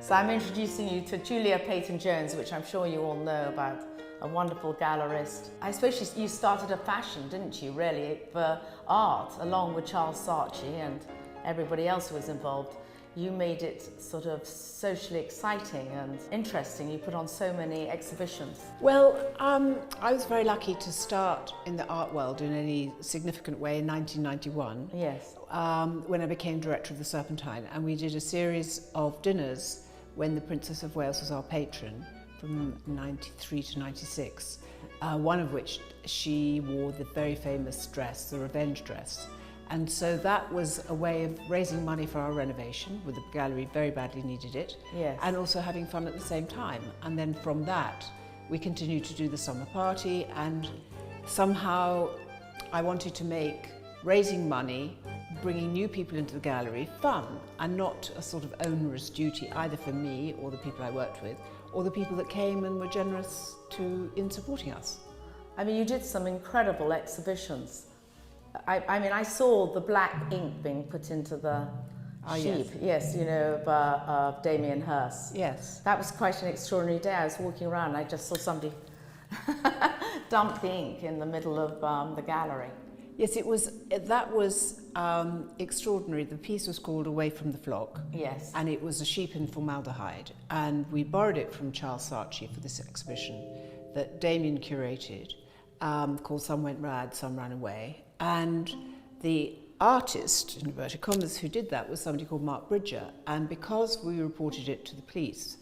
So I'm introducing you to Julia Peyton-Jones, which I'm sure you all know about, a wonderful gallerist. I suppose you started a fashion, didn't you, really, for art, along with Charles Saatchi and everybody else who was involved. You made it sort of socially exciting and interesting. You put on so many exhibitions. Well, I was very lucky to start in the art world in any significant way in 1991. Yes. When I became director of the Serpentine, and we did a series of dinners when the Princess of Wales was our patron from 93 to 96, one of which she wore the very famous dress, the revenge dress. And so that was a way of raising money for our renovation, with the gallery very badly needed it, Yes. and also having fun at the same time. And then from that, we continued to do the summer party, and somehow I wanted to make raising money, bringing new people into the gallery, fun, and not a sort of onerous duty either for me or the people I worked with, or the people that came and were generous in supporting us. I mean, you did some incredible exhibitions. I mean, I saw the black ink being put into the sheep, yes, you know, of Damien Hirst. Yes. That was quite an extraordinary day. I was walking around and I just saw somebody dump the ink in the middle of the gallery. Yes, that was extraordinary. The piece was called Away from the Flock. Yes. And it was a sheep in formaldehyde. And we borrowed it from Charles Saatchi for this exhibition that Damien curated, called Some Went Mad, Some Ran Away. And the artist, in inverted commas, who did that was somebody called Mark Bridger. And because we reported it to the police,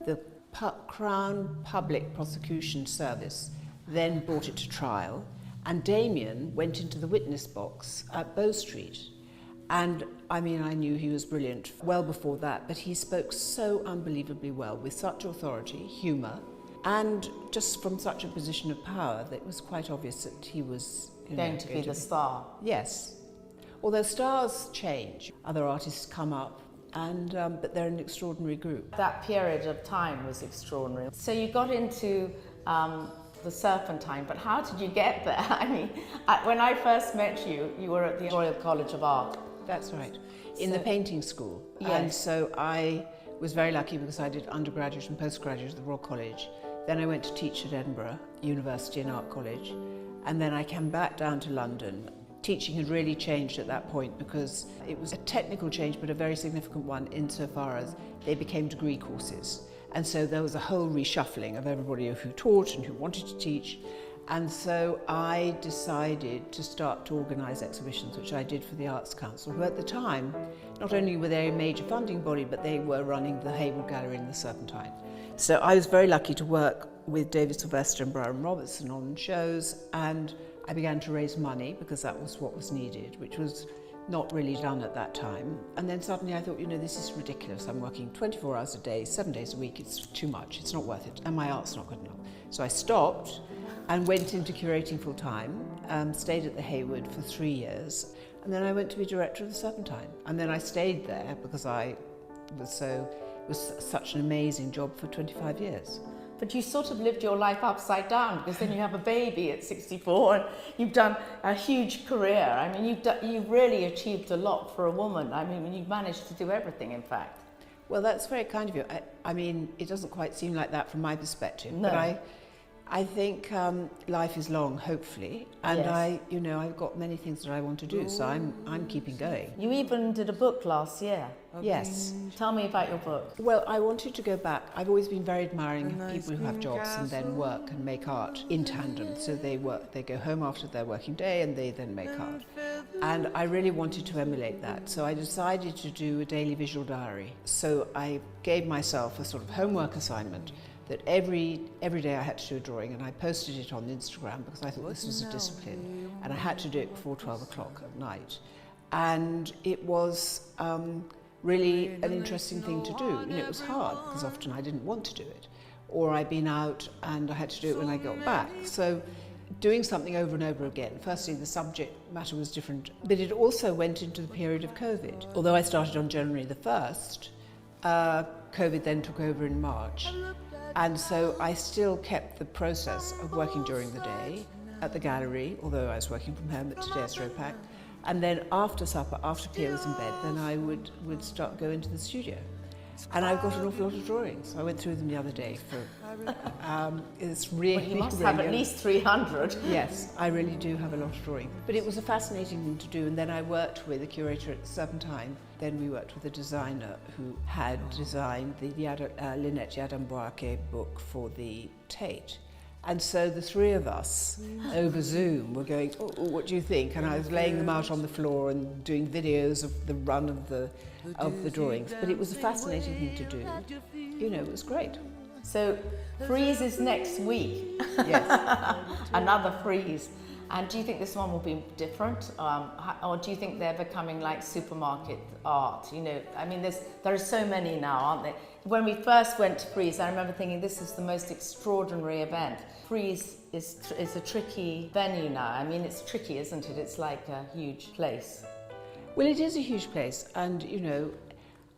the Crown Public Prosecution Service then brought it to trial. And Damien went into the witness box at Bow Street. And I mean, I knew he was brilliant well before that, but he spoke so unbelievably well, with such authority, humour, and just from such a position of power that it was quite obvious that he was going to be the star. Yes. Although stars change, other artists come up, and but they're an extraordinary group. That period of time was extraordinary. So you got into the Serpentine, but how did you get there? I mean, when I first met you, you were at the Royal College of Art. That's right, in the painting school. Yes. And so I was very lucky because I did undergraduate and postgraduate at the Royal College. Then I went to teach at Edinburgh University and Art College. And then I came back down to London. Teaching had really changed at that point because it was a technical change, but a very significant one insofar as they became degree courses. And so there was a whole reshuffling of everybody who taught and who wanted to teach. And so I decided to start to organise exhibitions, which I did for the Arts Council, who at the time, not only were they a major funding body, but they were running the Hayward Gallery and the Serpentine. So I was very lucky to work with David Sylvester and Brian Robertson on shows, and I began to raise money because that was what was needed, which was not really done at that time. And then suddenly I thought, you know, this is ridiculous. I'm working 24 hours a day, 7 days a week. It's too much. It's not worth it. And my art's not good enough. So I stopped and went into curating full time, stayed at the Hayward for 3 years. And then I went to be director of the Serpentine. And then I stayed there because it was such an amazing job for 25 years. But you sort of lived your life upside down, because then you have a baby at 64 and you've done a huge career. I mean, you've really achieved a lot for a woman. I mean, you've managed to do everything, in fact. Well, that's very kind of you. I mean, it doesn't quite seem like that from my perspective. No. But I think life is long, hopefully, and Yes. I've got many things that I want to do, so I'm keeping going. You even did a book last year. Yes. Tell me about your book. Well, I wanted to go back. I've always been very admiring of people who have jobs and then work and make art in tandem. So they go home after their working day and they then make art. And I really wanted to emulate that. So I decided to do a daily visual diary. So I gave myself a sort of homework assignment that every day I had to do a drawing, and I posted it on Instagram because I thought this was a discipline, and I had to do it before 12 o'clock at night. And it was really an interesting thing to do. And it was hard because often I didn't want to do it, or I'd been out and I had to do it when I got back. So doing something over and over again, firstly the subject matter was different, but it also went into the period of COVID. Although I started on January the 1st, COVID then took over in March. And so I still kept the process of working during the day at the gallery, although I was working from home, but today I was very packed. And then after supper, after Pia was in bed, then I would go into the studio. And I've got an awful lot of drawings. I went through them the other day. It's really, Well, you must really have at least 300. Yes, I really do have a lot of drawing. But it was a fascinating thing to do, and then I worked with a curator at Serpentine. Then we worked with a designer who had designed the Lynette Yadamboake book for the Tate. And so the three of us over Zoom were going, oh, what do you think? And I was laying them out on the floor and doing videos of the run of the drawings. But it was a fascinating thing to do. You know, it was great. So Frieze is next week. Yes. Another Frieze. And do you think this one will be different? Or do you think they're becoming like supermarket art? You know, I mean, there are so many now, aren't there? When we first went to Frieze, I remember thinking this is the most extraordinary event. Frieze is a tricky venue now. I mean, it's tricky, isn't it? It's like a huge place. Well, it is a huge place. And, you know,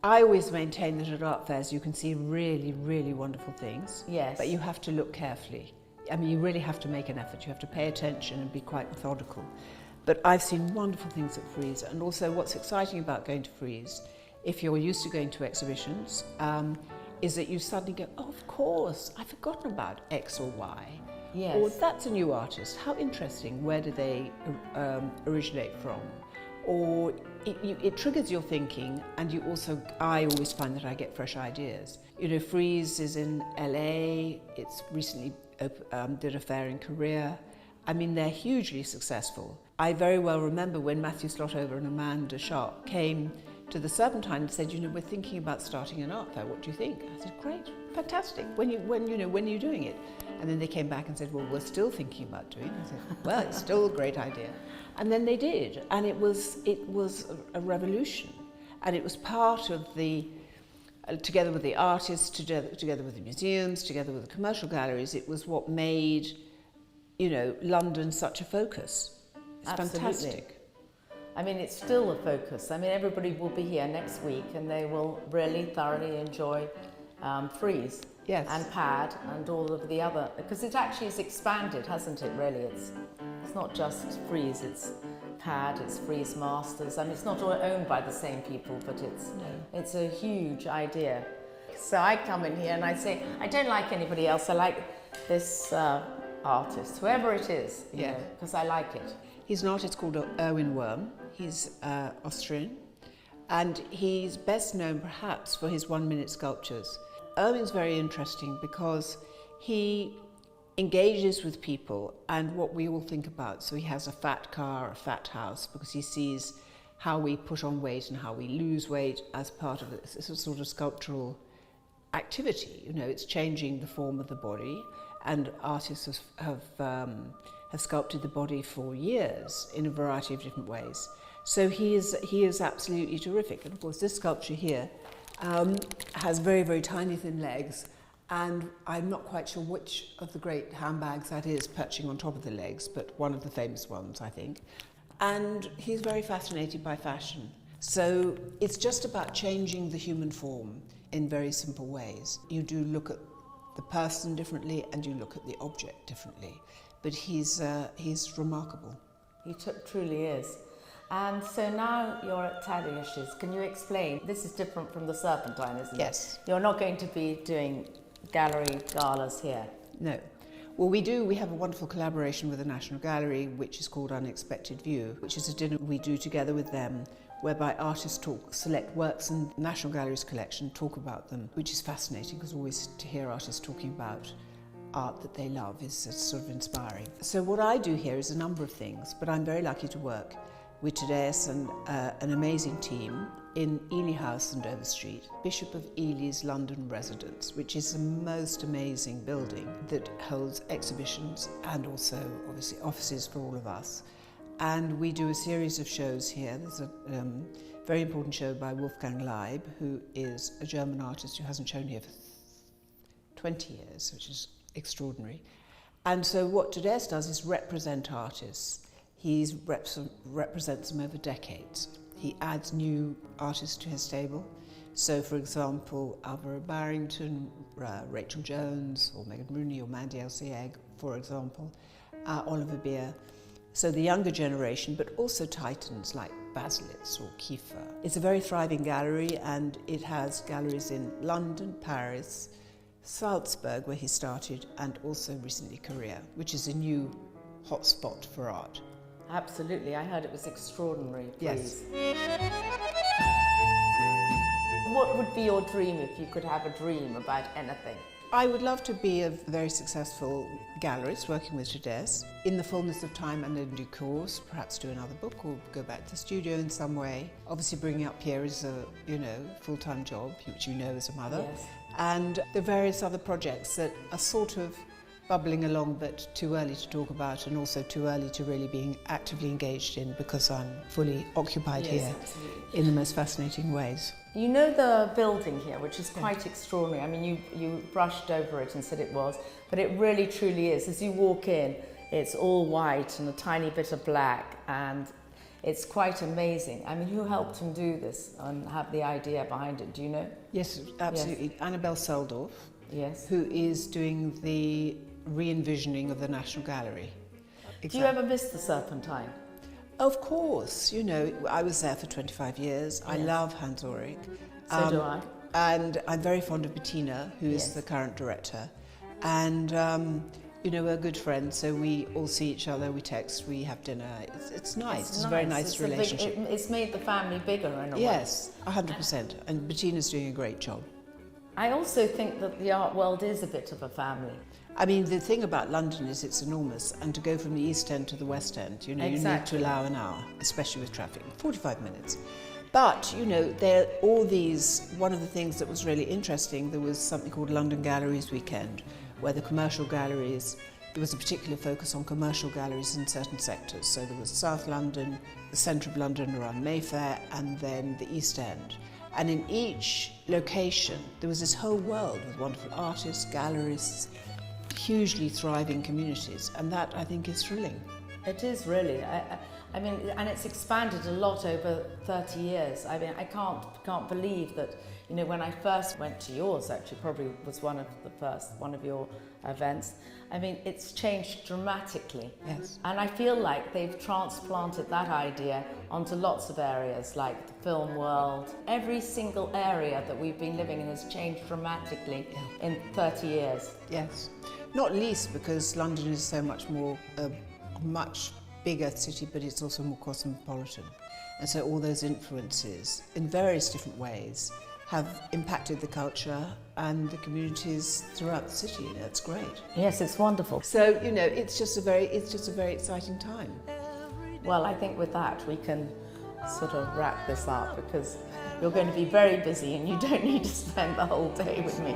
I always maintain that at art fairs you can see really, really wonderful things. Yes. But you have to look carefully. I mean, you really have to make an effort. You have to pay attention and be quite methodical. But I've seen wonderful things at Frieze. And also what's exciting about going to Frieze, if you're used to going to exhibitions, is that you suddenly go, oh, of course, I've forgotten about X or Y. Yes. Or that's a new artist. How interesting. Where do they originate from? Or it triggers your thinking, and you also, I always find that I get fresh ideas. You know, Frieze is in LA, it's recently did a fair in Korea. I mean, they're hugely successful. I very well remember when Matthew Slotover and Amanda Sharp came to the Serpentine and said, you know, we're thinking about starting an art fair, what do you think? I said, great, fantastic, when are you doing it? And then they came back and said, well, we're still thinking about doing it. I said, well, it's still a great idea. And then they did, and it was a revolution. And it was part of the, together with the artists, together with the museums, together with the commercial galleries, it was what made, you know, London such a focus. It's Absolutely. Fantastic. I mean, it's still a focus. I mean, everybody will be here next week and they will really thoroughly enjoy Frieze. Yes. And Pad and all of the other, because it actually has expanded, hasn't it, really? It's not just Frieze, it's Pad, it's Frieze Masters. I mean, it's not all owned by the same people, but it's a huge idea. So I come in here and I say, I don't like anybody else, I like this artist, whoever it is, you know, because I like it. He's an artist called Erwin Wurm. He's Austrian, and he's best known perhaps for his 1-minute sculptures. Erwin's very interesting because he engages with people and what we all think about. So he has a fat car, a fat house, because he sees how we put on weight and how we lose weight as part of this. It's a sort of sculptural activity. You know, it's changing the form of the body, and artists have sculpted the body for years in a variety of different ways. So he is absolutely terrific. And of course, this sculpture here has very, very tiny thin legs, and I'm not quite sure which of the great handbags that is perching on top of the legs, but one of the famous ones, I think. And he's very fascinated by fashion. So it's just about changing the human form in very simple ways. You do look at the person differently and you look at the object differently, but he's remarkable. He truly is. And so now you're at Eliasch's. Can you explain? This is different from the Serpentine, isn't it? Yes. You're not going to be doing gallery galas here. No. Well, we have a wonderful collaboration with the National Gallery, which is called Unexpected View, which is a dinner we do together with them, whereby artists select works in the National Gallery's collection, talk about them, which is fascinating, because always to hear artists talking about art that they love is sort of inspiring. So what I do here is a number of things, but I'm very lucky to work with Thaddeus and an amazing team in Ely House and Dover Street, Bishop of Ely's London residence, which is the most amazing building that holds exhibitions and also obviously offices for all of us. And we do a series of shows here. There's a very important show by Wolfgang Leib, who is a German artist who hasn't shown here for 20 years, which is extraordinary. And so what Thaddeus does is represent artists. He represents them over decades. He adds new artists to his stable. So, for example, Alvaro Barrington, Rachel Jones, or Megan Rooney, or Mandy Elsie-Egg, for example, Oliver Beer. So the younger generation, but also titans like basilets or kefir. It's a very thriving gallery, and it has galleries in London, Paris, Salzburg, where he started, and also recently Korea, which is a new hotspot for art. Absolutely, I heard it was extraordinary. Yes. What would be your dream if you could have a dream about anything? I would love to be a very successful gallerist working with Frieze. In the fullness of time and in due course, perhaps do another book or go back to the studio in some way. Obviously bringing up Pierre is a, full-time job, which you know as a mother. Yes. And the various other projects that are sort of bubbling along but too early to talk about, and also too early to really being actively engaged in, because I'm fully occupied here in the most fascinating ways. You know the building here, which is quite extraordinary. I mean, you brushed over it and said it was, but it really truly is. As you walk in, it's all white and a tiny bit of black, and it's quite amazing. I mean, who helped him do this and have the idea behind it? Do you know? Yes, absolutely. Yes. Annabelle Seldorf, yes, who is doing the re-envisioning of the National Gallery. Exactly. Do you ever miss the Serpentine? Of course, I was there for 25 years. Yes. I love Hans Ulrich. So do I. And I'm very fond of Bettina, who is the current director. And, we're good friends, so we all see each other, we text, we have dinner. It's nice. It's a very nice relationship. It's made the family bigger in a way. Yes, 100%. And Bettina's doing a great job. I also think that the art world is a bit of a family. I mean, the thing about London is it's enormous, and to go from the East End to the West End, you need to allow an hour, especially with traffic, 45 minutes. But, there are all these, one of the things that was really interesting, there was something called London Galleries Weekend, where the commercial galleries, there was a particular focus on commercial galleries in certain sectors. So there was South London, the centre of London around Mayfair, and then the East End. And in each location, there was this whole world with wonderful artists, gallerists, hugely thriving communities, and that I think is thrilling. It is really. I mean, and it's expanded a lot over 30 years. I mean, I can't believe that, when I first went to yours, actually probably was one of your events. I mean, it's changed dramatically. Yes. And I feel like they've transplanted that idea onto lots of areas, like the film world. Every single area that we've been living in has changed dramatically in 30 years. Yes. Not least because London is so much more, a much bigger city, but it's also more cosmopolitan. And so all those influences, in various different ways, have impacted the culture and the communities throughout the city. It's great. Yes, it's wonderful. So, it's just a very exciting time. Well, I think with that we can sort of wrap this up, because you're going to be very busy and you don't need to spend the whole day with me.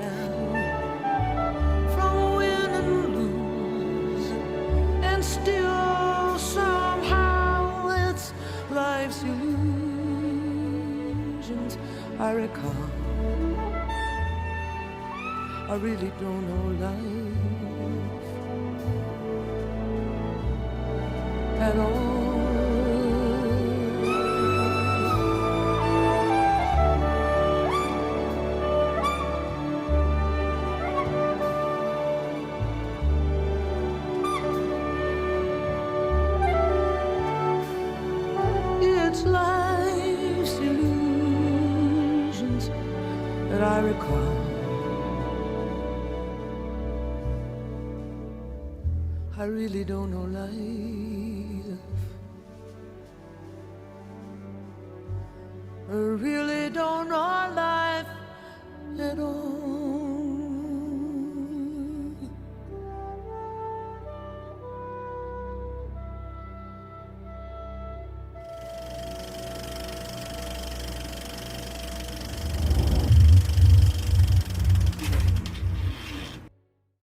Still somehow it's life's illusions I recall. I really don't know life at all. Life's illusions that I recall. I really don't know life. I really don't know